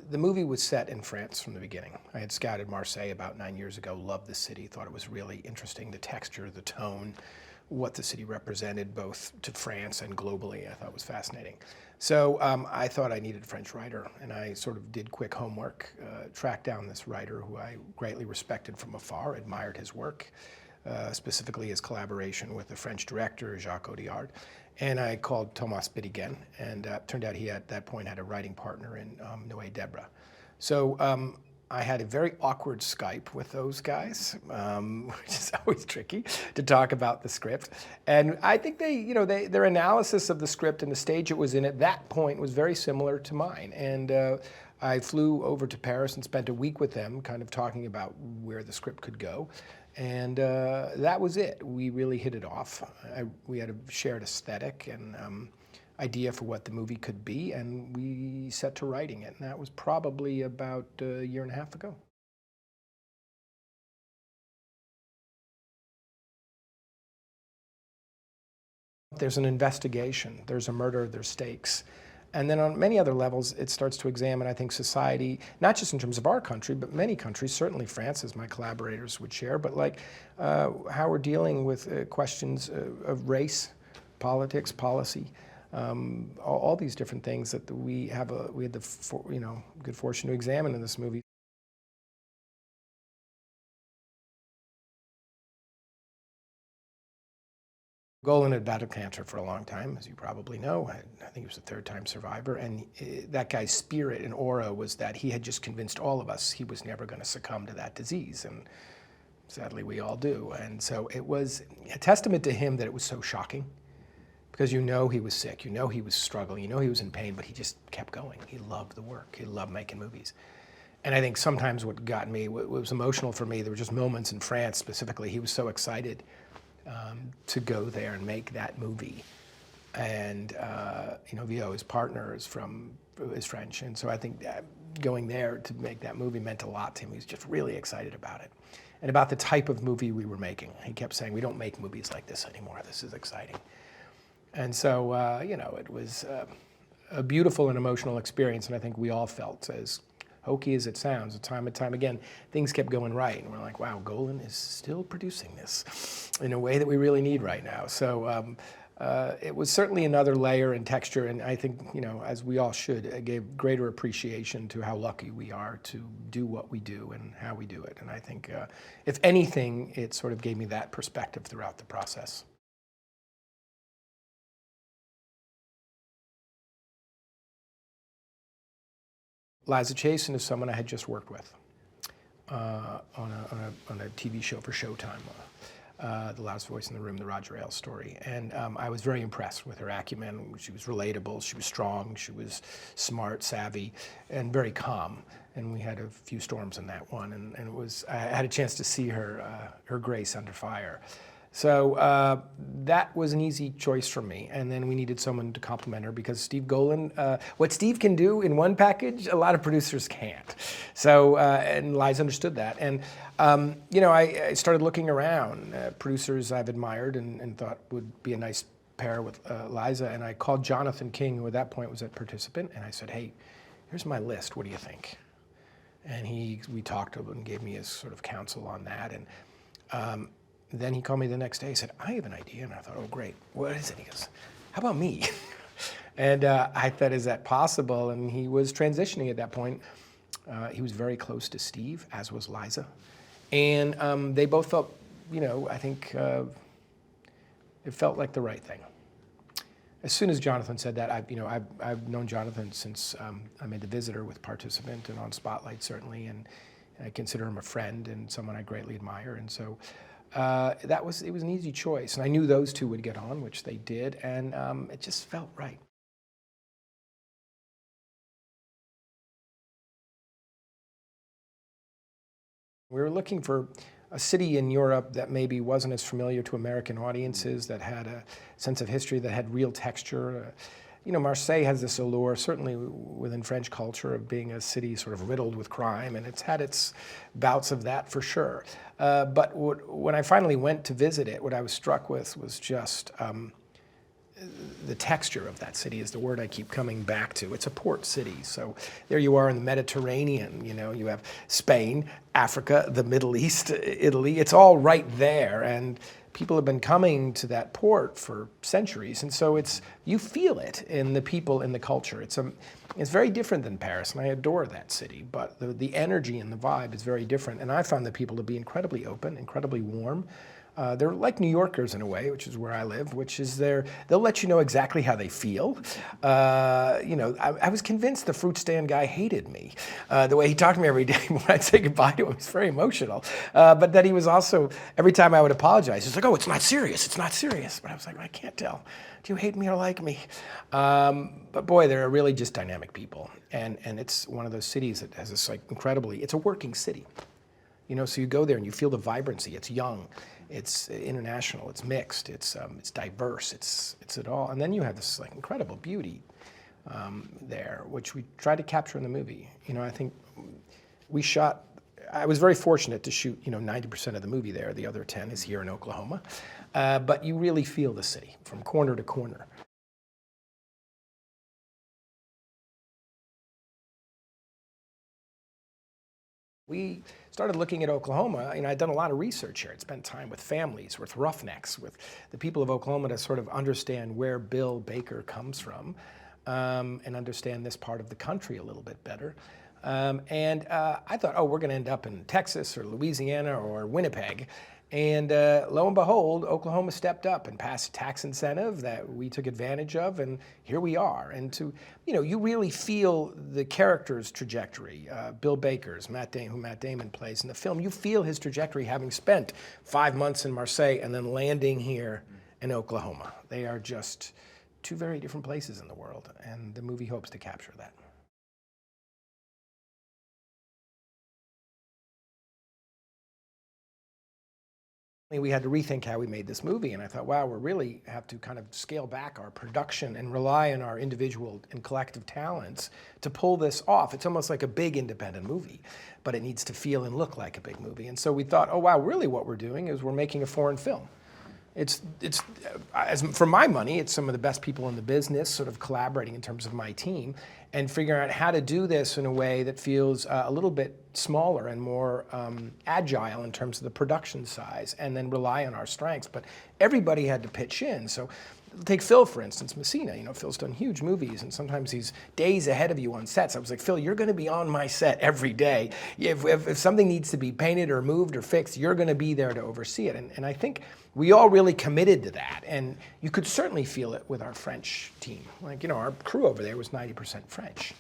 the movie was set in France from the beginning. I had scouted Marseille about 9 years ago, loved the city, thought it was really interesting, the texture, the tone, what the city represented both to France and globally, I thought was fascinating. So I thought I needed a French writer, and I sort of did quick homework, tracked down this writer who I greatly respected from afar, admired his work, specifically his collaboration with the French director, Jacques Audiard. And I called Thomas Bidigen, and turned out he at that point had a writing partner in Noé Debre. So I had a very awkward Skype with those guys, which is always tricky to talk about the script. And I think their analysis of the script and the stage it was in at that point was very similar to mine. And I flew over to Paris and spent a week with them, kind of talking about where the script could go. And that was it. We really hit it off. We had a shared aesthetic and idea for what the movie could be, and we set to writing it. And that was probably about a year and a half ago. There's an investigation, there's a murder, there's stakes. And then on many other levels, it starts to examine, I think, society, not just in terms of our country, but many countries, certainly France, as my collaborators would share, but like how we're dealing with questions of race, politics, policy, all these different things that we had the good fortune to examine in this movie. Golin had battled cancer for a long time, as you probably know. I think he was a third-time survivor, and that guy's spirit and aura was that he had just convinced all of us he was never going to succumb to that disease, and sadly we all do. And so it was a testament to him that it was so shocking, because you know he was sick, you know he was struggling, you know he was in pain, but he just kept going. He loved the work, he loved making movies. And I think sometimes what got me, what was emotional for me, there were just moments in France specifically, he was so excited to go there and make that movie. And Vio, his partner, is French, and so I think going there to make that movie meant a lot to him. He was just really excited about it, and about the type of movie we were making. He kept saying, "We don't make movies like this anymore. This is exciting." And so it was a beautiful and emotional experience, and I think we all felt, as hokey as it sounds, time and time again, things kept going right. And we're like, wow, Golin is still producing this in a way that we really need right now. So it was certainly another layer and texture, and I think, as we all should, it gave greater appreciation to how lucky we are to do what we do and how we do it. And I think, if anything, it sort of gave me that perspective throughout the process. Liza Chasin is someone I had just worked with on a TV show for Showtime, The Loudest Voice in the Room, the Roger Ailes story. And I was very impressed with her acumen. She was relatable, she was strong, she was smart, savvy, and very calm. And we had a few storms in that one, and I had a chance to see her grace under fire. So that was an easy choice for me. And then we needed someone to complement her, because Steve Golin, what Steve can do in one package, a lot of producers can't. So, and Liza understood that. And, I started looking around, producers I've admired and thought would be a nice pair with Liza. And I called Jonathan King, who at that point was a participant, and I said, hey, here's my list, what do you think? And we talked and gave me his sort of counsel on that. And then he called me the next day. He said, I have an idea. And I thought, oh, great. What is it? He goes, how about me? And I thought, is that possible? And he was transitioning at that point. He was very close to Steve, as was Liza. And they both felt, I think it felt like the right thing. As soon as Jonathan said that, I've known Jonathan since I made The Visitor with Participant and on Spotlight, certainly. And I consider him a friend and someone I greatly admire. And so it was an easy choice, and I knew those two would get on, which they did, and it just felt right. We were looking for a city in Europe that maybe wasn't as familiar to American audiences, that had a sense of history, that had real texture. Marseille has this allure, certainly within French culture, of being a city sort of riddled with crime, and it's had its bouts of that for sure. But when I finally went to visit it, what I was struck with was just the texture of that city is the word I keep coming back to. It's a port city. So there you are in the Mediterranean, you know, you have Spain, Africa, the Middle East, Italy, it's all right there. And people have been coming to that port for centuries. And so you feel it in the people, in the culture. It's very different than Paris, and I adore that city, but the energy and the vibe is very different. And I found the people to be incredibly open, incredibly warm. They're like New Yorkers in a way, which is where I live, which is they'll let you know exactly how they feel. You know, I was convinced the fruit stand guy hated me. The way he talked to me every day when I'd say goodbye to him was very emotional. But that he was also, every time I would apologize, he's like, oh, it's not serious, it's not serious. But I was like, I can't tell. Do you hate me or like me? But boy, they're really just dynamic people. And it's one of those cities that has this like it's a working city. You know, so you go there and you feel the vibrancy. It's young, it's international, it's mixed, it's diverse, it's it all. And then you have this like incredible beauty there, which we tried to capture in the movie. You know, I think I was very fortunate to shoot, you know, 90% of the movie there. The other 10 is here in Oklahoma. But you really feel the city from corner to corner. We started looking at Oklahoma, and I'd done a lot of research here. I'd spent time with families, with roughnecks, with the people of Oklahoma to sort of understand where Bill Baker comes from and understand this part of the country a little bit better. I thought, oh, we're going to end up in Texas or Louisiana or Winnipeg. And lo and behold, Oklahoma stepped up and passed a tax incentive that we took advantage of, and here we are. And you know, you really feel the character's trajectory. Bill Baker's, who Matt Damon plays in the film, you feel his trajectory having spent 5 months in Marseille and then landing here in Oklahoma. They are just two very different places in the world, and the movie hopes to capture that. We had to rethink how we made this movie, and I thought, wow, we really have to kind of scale back our production and rely on our individual and collective talents to pull this off. It's almost like a big independent movie, but it needs to feel and look like a big movie. And so we thought, oh wow, really what we're doing is we're making a foreign film. For my money, it's some of the best people in the business sort of collaborating in terms of my team and figuring out how to do this in a way that feels a little bit smaller and more agile in terms of the production size, and then rely on our strengths. But everybody had to pitch in. So take Phil, for instance, Messina. You know, Phil's done huge movies, and sometimes he's days ahead of you on sets. I was like, Phil, you're going to be on my set every day. If something needs to be painted or moved or fixed, you're going to be there to oversee it. And I think we all really committed to that. And you could certainly feel it with our French team. Like, you know, our crew over there was 90% French.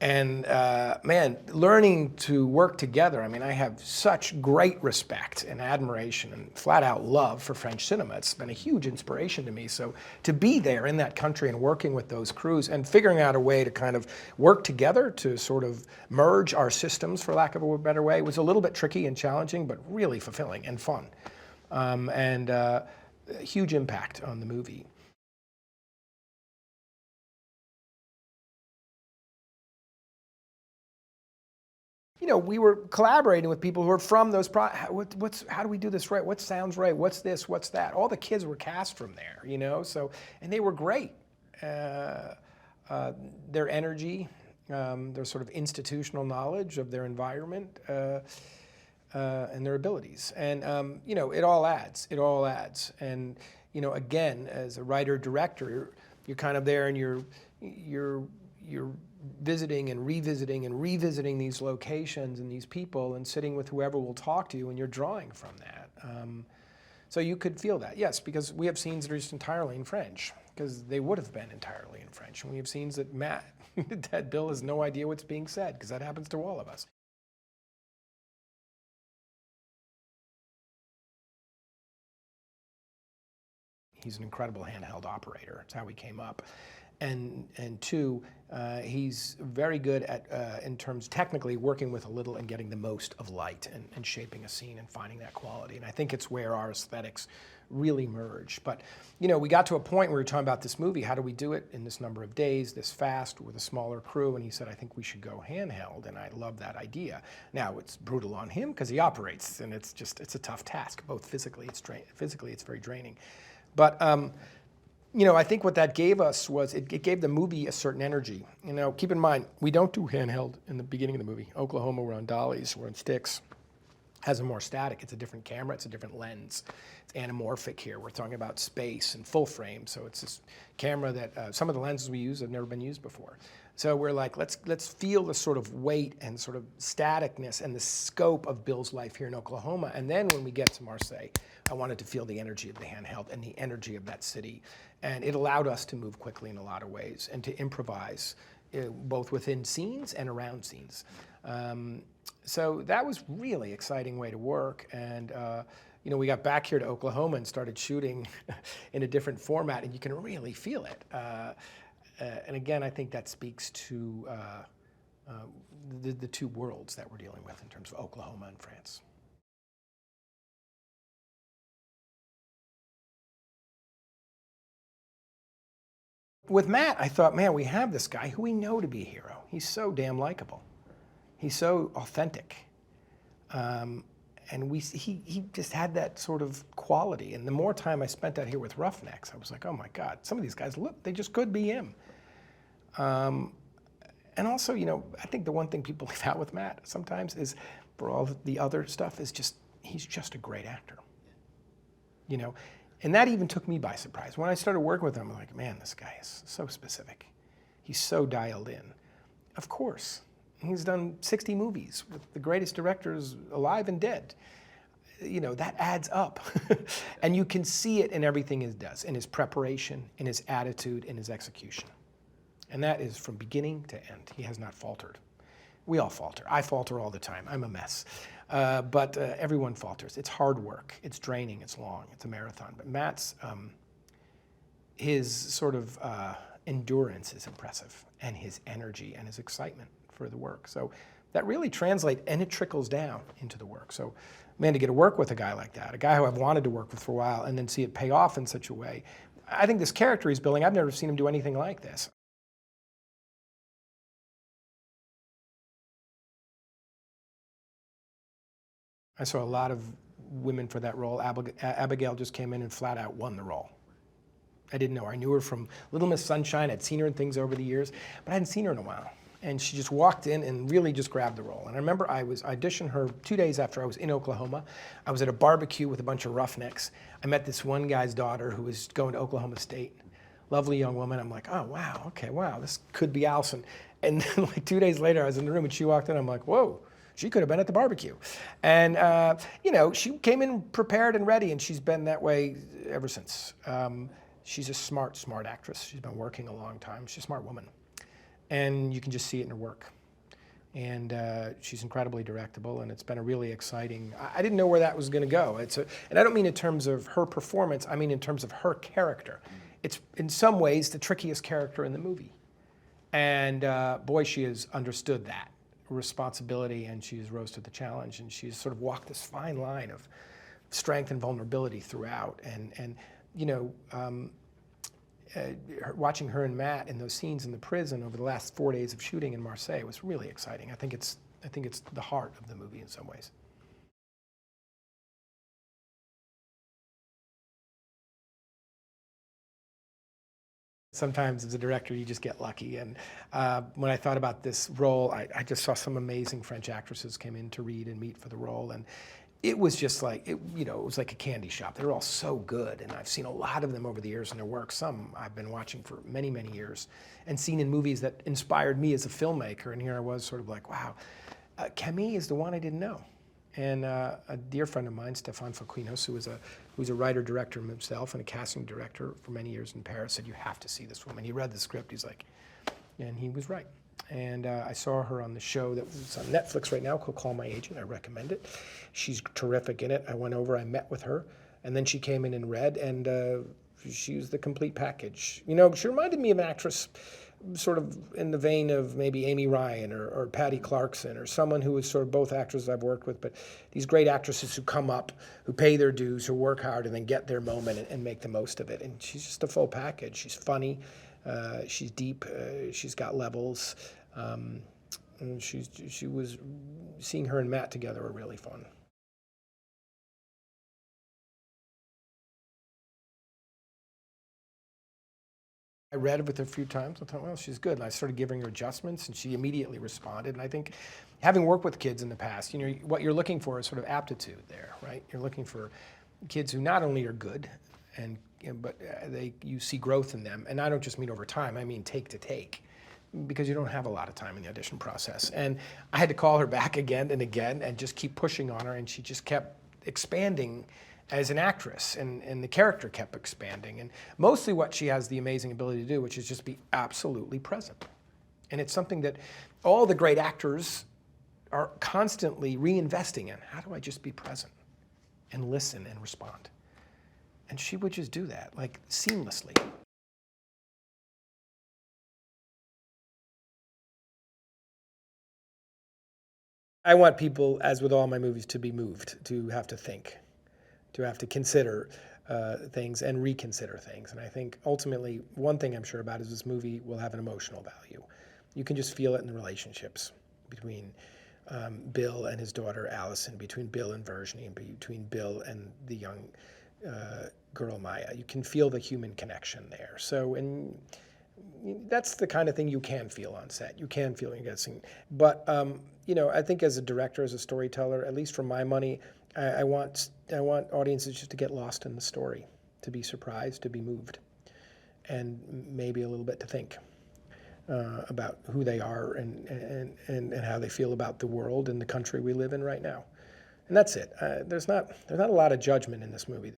And man, learning to work together, I mean, I have such great respect and admiration and flat out love for French cinema. It's been a huge inspiration to me. So to be there in that country and working with those crews and figuring out a way to kind of work together to sort of merge our systems, for lack of a better way, was a little bit tricky and challenging, but really fulfilling and fun. A huge impact on the movie. You know, we were collaborating with people who were from those. How do we do this right? What sounds right? What's this? What's that? All the kids were cast from there, you know. So, and they were great. Their energy, their sort of institutional knowledge of their environment, and their abilities, and you know, it all adds. It all adds. And you know, again, as a writer director, you're kind of there, and you're visiting and revisiting these locations and these people and sitting with whoever will talk to you, and you're drawing from that. So you could feel that, yes, because we have scenes that are just entirely in French, because they would have been entirely in French. And we have scenes that that Bill has no idea what's being said, because that happens to all of us. He's an incredible handheld operator. It's how he came up. And two, he's very good at, in terms technically, working with a little and getting the most of light and shaping a scene and finding that quality. And I think it's where our aesthetics really merge. But, you know, we got to a point where we were talking about this movie, how do we do it in this number of days, this fast, with a smaller crew? And he said, I think we should go handheld, and I love that idea. Now, it's brutal on him because he operates, and it's a tough task, both physically, it's very draining. But You know, I think what that gave us was it gave the movie a certain energy. You know, keep in mind, we don't do handheld in the beginning of the movie. Oklahoma, we're on dollies, we're on sticks. Has a more static, it's a different camera, it's a different lens. It's anamorphic here. We're talking about space and full frame. So it's this camera that some of the lenses we use have never been used before. So we're like, let's feel the sort of weight and sort of staticness and the scope of Bill's life here in Oklahoma. And then when we get to Marseille, I wanted to feel the energy of the handheld and the energy of that city. And it allowed us to move quickly in a lot of ways and to improvise both within scenes and around scenes. So that was really exciting way to work. And you know, we got back here to Oklahoma and started shooting in a different format, and you can really feel it. And again, I think that speaks to the two worlds that we're dealing with in terms of Oklahoma and France. With Matt, I thought, man, we have this guy who we know to be a hero. He's so damn likable. He's so authentic. And he just had that sort of quality. And the more time I spent out here with Roughnecks, I was like, oh my God, some of these guys, look, they just could be him. And also, you know, I think the one thing people leave out with Matt sometimes is, for all the other stuff, is just, he's just a great actor. You know, and that even took me by surprise. When I started working with him, I'm like, man, this guy is so specific. He's so dialed in. Of course. He's done 60 movies with the greatest directors alive and dead. You know, that adds up. And you can see it in everything he does, in his preparation, in his attitude, in his execution. And that is from beginning to end. He has not faltered. We all falter. I falter all the time. I'm a mess. But everyone falters. It's hard work. It's draining. It's long. It's a marathon. But Matt's, his sort of endurance is impressive, and his energy and his excitement for the work. So that really translates, and it trickles down into the work. So, man, to get to work with a guy like that, a guy who I've wanted to work with for a while, and then see it pay off in such a way. I think this character he's building, I've never seen him do anything like this. I saw a lot of women for that role. Abigail just came in and flat out won the role. I didn't know her. I knew her from Little Miss Sunshine. I'd seen her in things over the years, but I hadn't seen her in a while. And she just walked in and really just grabbed the role. And I remember I was auditioning her 2 days after I was in Oklahoma. I was at a barbecue with a bunch of roughnecks. I met this one guy's daughter who was going to Oklahoma State. Lovely young woman. I'm like, oh, wow, okay, wow, this could be Allison. And then like 2 days later, I was in the room and she walked in. I'm like, whoa. She could have been at the barbecue. And, you know, she came in prepared and ready, and she's been that way ever since. She's a smart, smart actress. She's been working a long time. She's a smart woman. And you can just see it in her work. And she's incredibly directable, and it's been a really exciting, I didn't know where that was going to go. And I don't mean in terms of her performance, I mean in terms of her character. It's in some ways the trickiest character in the movie. And boy, she has understood that responsibility, and she's rose to the challenge, and she's sort of walked this fine line of strength and vulnerability throughout. And you know, watching her and Matt in those scenes in the prison over the last 4 days of shooting in Marseille was really exciting. I think it's the heart of the movie in some ways. Sometimes as a director, you just get lucky. And when I thought about this role, I just saw some amazing French actresses came in to read and meet for the role. And it was just like, you know, it was like a candy shop. They were all so good. And I've seen a lot of them over the years in their work. Some I've been watching for many, many years and seen in movies that inspired me as a filmmaker. And here I was sort of like, wow, Camille is the one I didn't know. And a dear friend of mine, Stéphane Fauquinos, who's a writer-director himself and a casting director for many years in Paris, said, you have to see this woman. He read the script, he's like, and he was right. And I saw her on the show that's on Netflix right now called Call My Agent. I recommend it. She's terrific in it. I went over, I met with her, and then she came in and read, and she was the complete package. You know, she reminded me of an actress sort of in the vein of maybe Amy Ryan or Patty Clarkson or someone who is sort of both actresses I've worked with, but these great actresses who come up, who pay their dues, who work hard and then get their moment and make the most of it. And she's just a full package. She's funny, she's deep, she's got levels. And she was, seeing her and Matt together were really fun. I read it with her a few times. I thought, well, she's good. And I started giving her adjustments, and she immediately responded. And I think, having worked with kids in the past, what you're looking for is sort of aptitude there, right? You're looking for kids who not only are good, but you see growth in them. And I don't just mean over time, I mean take to take, because you don't have a lot of time in the audition process. And I had to call her back again and again and just keep pushing on her, and she just kept expanding as an actress, and the character kept expanding. And mostly what she has the amazing ability to do, which is just be absolutely present. And it's something that all the great actors are constantly reinvesting in. How do I just be present and listen and respond? And she would just do that, like, seamlessly. I want people, as with all my movies, to be moved, to have to think, to have to consider things and reconsider things. And I think ultimately, one thing I'm sure about is this movie will have an emotional value. You can just feel it in the relationships between Bill and his daughter Allison, between Bill and Virginie, and between Bill and the young girl Maya. You can feel the human connection there. So, and that's the kind of thing you can feel on set. You can feel it. But I think as a director, as a storyteller, at least for my money, I want audiences just to get lost in the story, to be surprised, to be moved, and maybe a little bit to think about who they are and how they feel about the world and the country we live in right now. And that's it. There's not a lot of judgment in this movie.